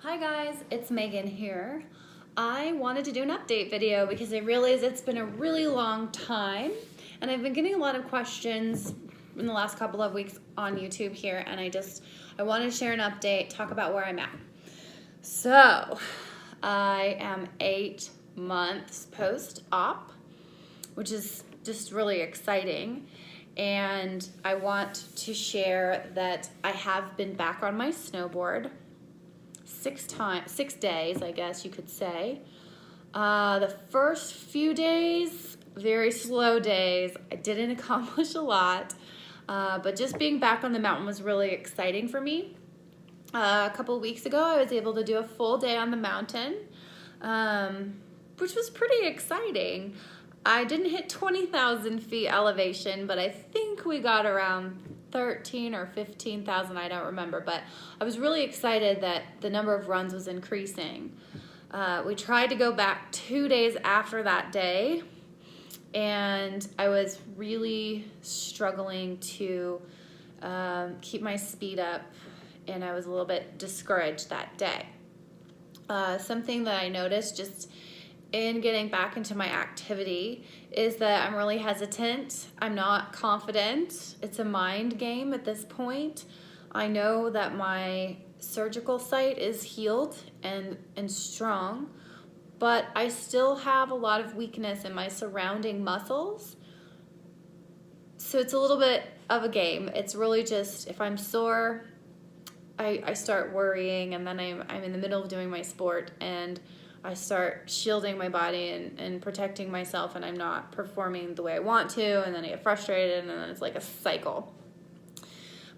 Hi guys, it's Megan here. I wanted to do an update video because I realized it's been a really long time and I've been getting a lot of questions in the last couple of weeks on YouTube here, and I wanted to share an update, talk about where I'm at. So, I am 8 months post-op, which is just really exciting. And I want to share that I have been back on my snowboard 6 days, I guess you could say. The first few days, very slow days. I didn't accomplish a lot, but just being back on the mountain was really exciting for me. A couple of weeks ago, I was able to do a full day on the mountain, which was pretty exciting. I didn't hit 20,000 feet elevation, but I think we got around 13 or 15,000, I don't remember, but I was really excited that the number of runs was increasing. We tried to go back 2 days after that day, and I was really struggling to keep my speed up, and I was a little bit discouraged that day. Something that I noticed just in getting back into my activity is that I'm really hesitant. I'm not confident. It's a mind game at this point. I know that my surgical site is healed and strong, but I still have a lot of weakness in my surrounding muscles. So it's a little bit of a game. It's really just, if I'm sore, I start worrying, and then I'm in the middle of doing my sport and I start shielding my body and protecting myself, and I'm not performing the way I want to, and then I get frustrated, and then it's like a cycle.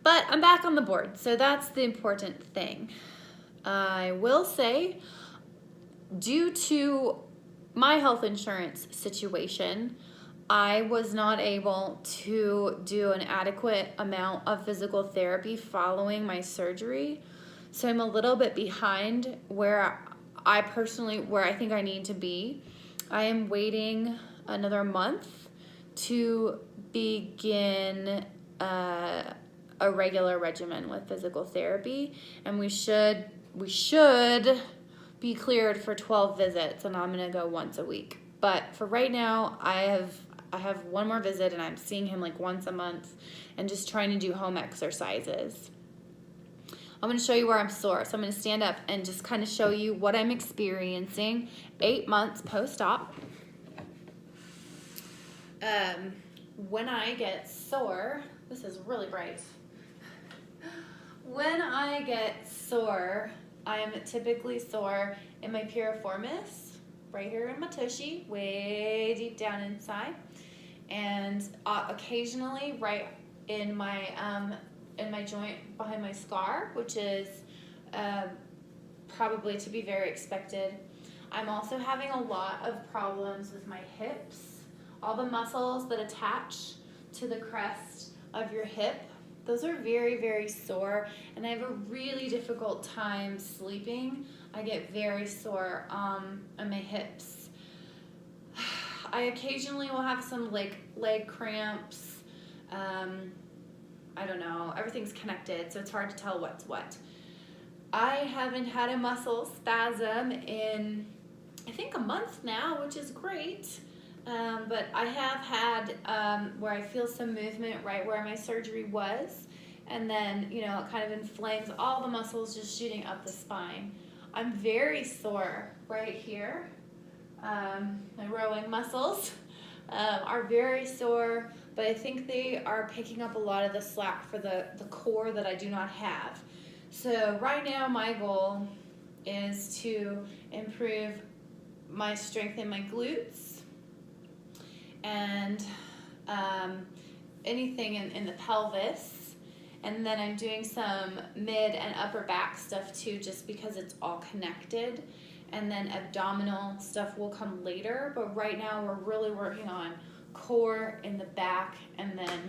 But I'm back on the board, so that's the important thing. I will say, due to my health insurance situation, I was not able to do an adequate amount of physical therapy following my surgery, so I'm a little bit behind where I think I need to be. I am waiting another month to begin a regular regimen with physical therapy, and we should be cleared for 12 visits, and I'm gonna go once a week. But for right now, I have one more visit, and I'm seeing him like once a month and just trying to do home exercises. I'm going to show you where I'm sore. So I'm going to stand up and just kind of show you what I'm experiencing 8 months post-op. When I get sore, this is really bright. When I get sore, I am typically sore in my piriformis, right here in my tushy, way deep down inside, and occasionally right in my joint behind my scar, which is probably to be very expected. I'm also having a lot of problems with my hips. All the muscles that attach to the crest of your hip, those are very, very sore, and I have a really difficult time sleeping. I get very sore on my hips. I occasionally will have some leg cramps. I don't know, everything's connected, so it's hard to tell what's what. I haven't had a muscle spasm in, I think, a month now, which is great. But I have had where I feel some movement right where my surgery was, and then, it kind of inflames all the muscles just shooting up the spine. I'm very sore right here. My rowing muscles are very sore, but I think they are picking up a lot of the slack for the core that I do not have. So right now my goal is to improve my strength in my glutes and anything in the pelvis. And then I'm doing some mid and upper back stuff too, just because it's all connected. And then abdominal stuff will come later, but right now we're really working on core in the back, and then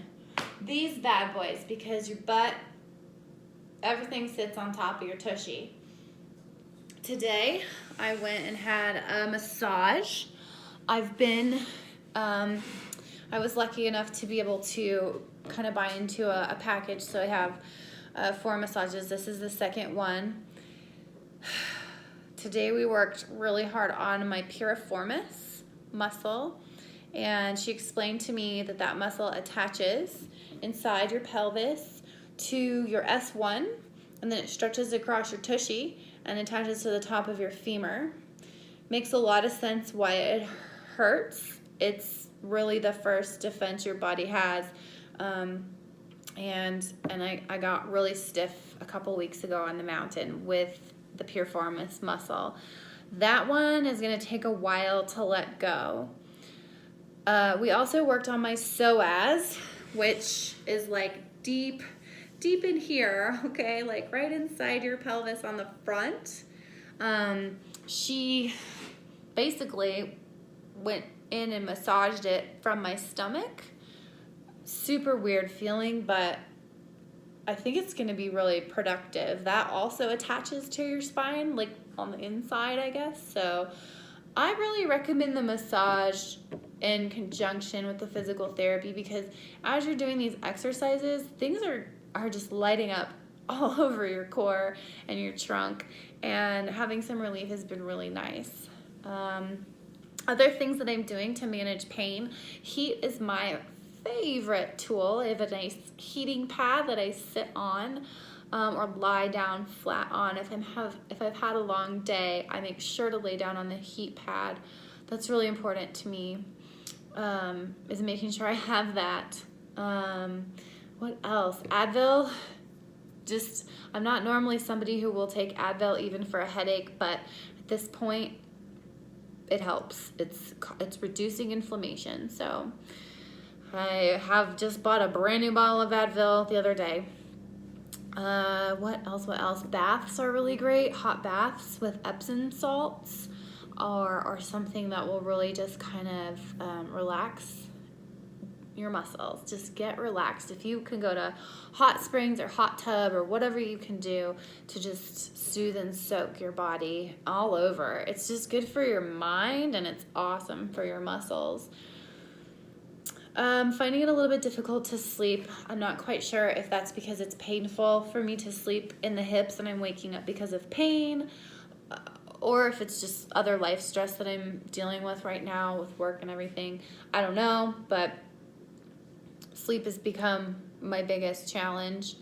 these bad boys, because your butt, everything sits on top of your tushy. Today I went and had a massage. I was lucky enough to be able to kind of buy into a package, so I have 4 massages. This is the second one. Today we worked really hard on my piriformis muscle, and she explained to me that that muscle attaches inside your pelvis to your S1, and then it stretches across your tushy and attaches to the top of your femur. Makes a lot of sense why it hurts. It's really the first defense your body has. And I got really stiff a couple weeks ago on the mountain with the piriformis muscle. That one is going to take a while to let go. We also worked on my psoas, which is like deep in here, okay, like right inside your pelvis on the front. She basically went in and massaged it from my stomach. Super weird feeling, but I think it's going to be really productive. That also attaches to your spine, like on the inside, I guess. So I really recommend the massage in conjunction with the physical therapy, because as you're doing these exercises, things are just lighting up all over your core and your trunk, and having some relief has been really nice. Other things that I'm doing to manage pain, heat is my favorite tool. I have a nice heating pad that I sit on or lie down flat on. If I've had a long day, I make sure to lay down on the heat pad. That's really important to me, is making sure I have that. What else? Advil. I'm not normally somebody who will take Advil even for a headache, but at this point, it helps. It's reducing inflammation. So I have just bought a brand new bottle of Advil the other day. What else? Baths are really great. Hot baths with Epsom salts are something that will really just kind of relax your muscles. Just get relaxed. If you can go to hot springs or hot tub or whatever you can do to just soothe and soak your body all over. It's just good for your mind, and it's awesome for your muscles. Finding it a little bit difficult to sleep. I'm not quite sure if that's because it's painful for me to sleep in the hips and I'm waking up because of pain, or if it's just other life stress that I'm dealing with right now with work and everything. I don't know, but sleep has become my biggest challenge.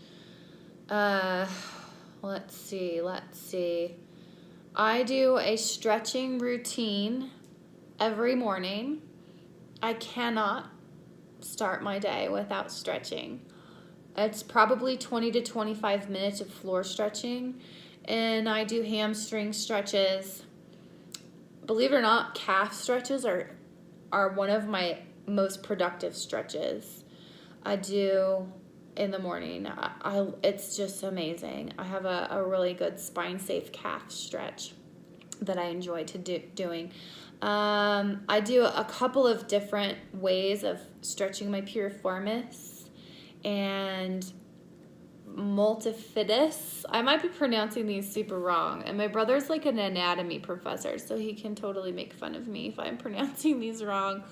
Let's see. I do a stretching routine every morning. I cannot start my day without stretching. It's probably 20 to 25 minutes of floor stretching, and I do hamstring stretches. Believe it or not, calf stretches are one of my most productive stretches I do in the morning. It's just amazing. I have a really good spine safe calf stretch that I enjoy doing. I do a couple of different ways of stretching my piriformis and multifidus. I might be pronouncing these super wrong, and my brother's like an anatomy professor, so he can totally make fun of me if I'm pronouncing these wrong.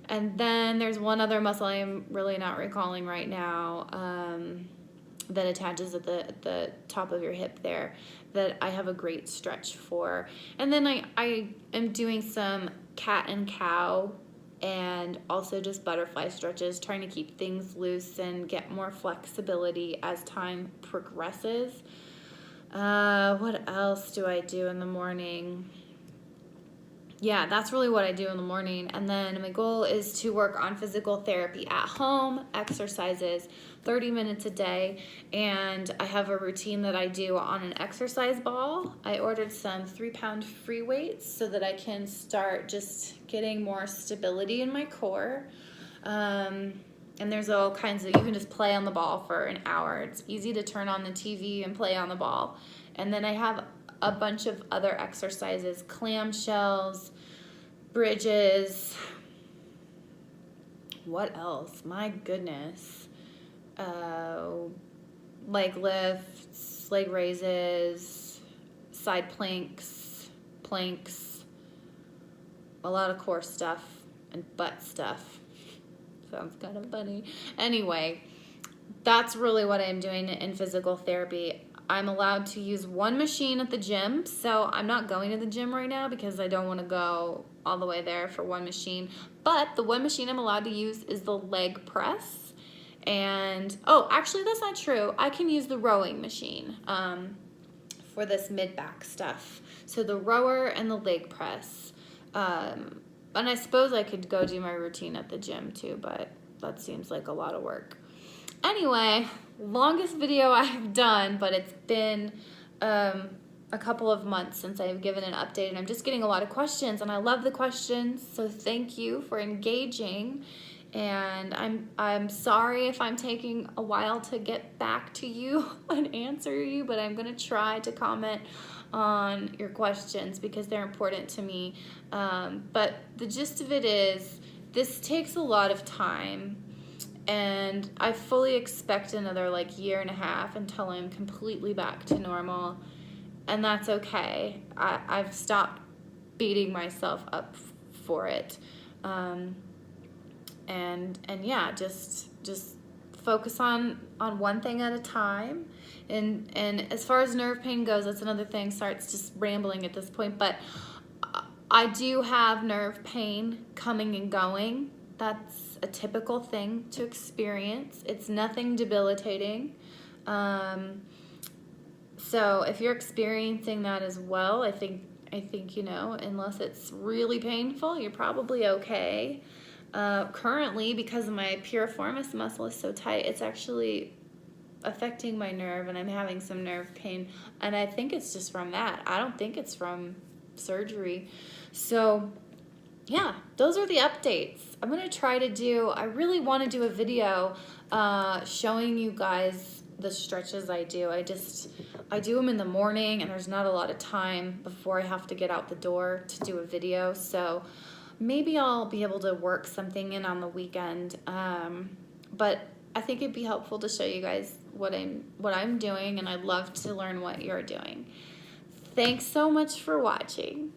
And then there's one other muscle I'm really not recalling right now that attaches at the top of your hip there that I have a great stretch for. And then I am doing some cat and cow and also just butterfly stretches, trying to keep things loose and get more flexibility as time progresses. What else do I do in the morning? Yeah, that's really what I do in the morning. And then my goal is to work on physical therapy at home, exercises, 30 minutes a day. And I have a routine that I do on an exercise ball. I ordered some 3-pound free weights so that I can start just getting more stability in my core. And there's all kinds of, you can just play on the ball for an hour. It's easy to turn on the TV and play on the ball. And then I have a bunch of other exercises, clamshells, bridges. What else? My goodness. Leg lifts, leg raises, side planks, a lot of core stuff and butt stuff. Sounds kind of funny. Anyway, that's really what I'm doing in physical therapy. I'm allowed to use one machine at the gym, so I'm not going to the gym right now because I don't want to go all the way there for one machine. But the one machine I'm allowed to use is the leg press. And, oh, actually that's not true. I can use the rowing machine for this mid-back stuff. So the rower and the leg press. And I suppose I could go do my routine at the gym too, but that seems like a lot of work. Anyway, longest video I've done, but it's been a couple of months since I've given an update, and I'm just getting a lot of questions, and I love the questions, so thank you for engaging. And I'm sorry if I'm taking a while to get back to you and answer you, but I'm gonna try to comment on your questions because they're important to me. But the gist of it is, this takes a lot of time. And I fully expect another like year and a half until I'm completely back to normal, and that's okay. I've stopped beating myself up for it, and yeah, just focus on one thing at a time. And as far as nerve pain goes, that's another thing. Sorry, it's just rambling at this point, but I do have nerve pain coming and going. That's a typical thing to experience. It's nothing debilitating. So if you're experiencing that as well, I think, you know, unless it's really painful, you're probably okay. Currently, because my piriformis muscle is so tight, it's actually affecting my nerve, and I'm having some nerve pain, and I think it's just from that. I don't think it's from surgery. So yeah, those are the updates. I'm gonna try to do, I really want to do a video showing you guys the stretches I do. I do them in the morning, and there's not a lot of time before I have to get out the door to do a video. So maybe I'll be able to work something in on the weekend. But I think it'd be helpful to show you guys what I'm doing, and I'd love to learn what you're doing. Thanks so much for watching.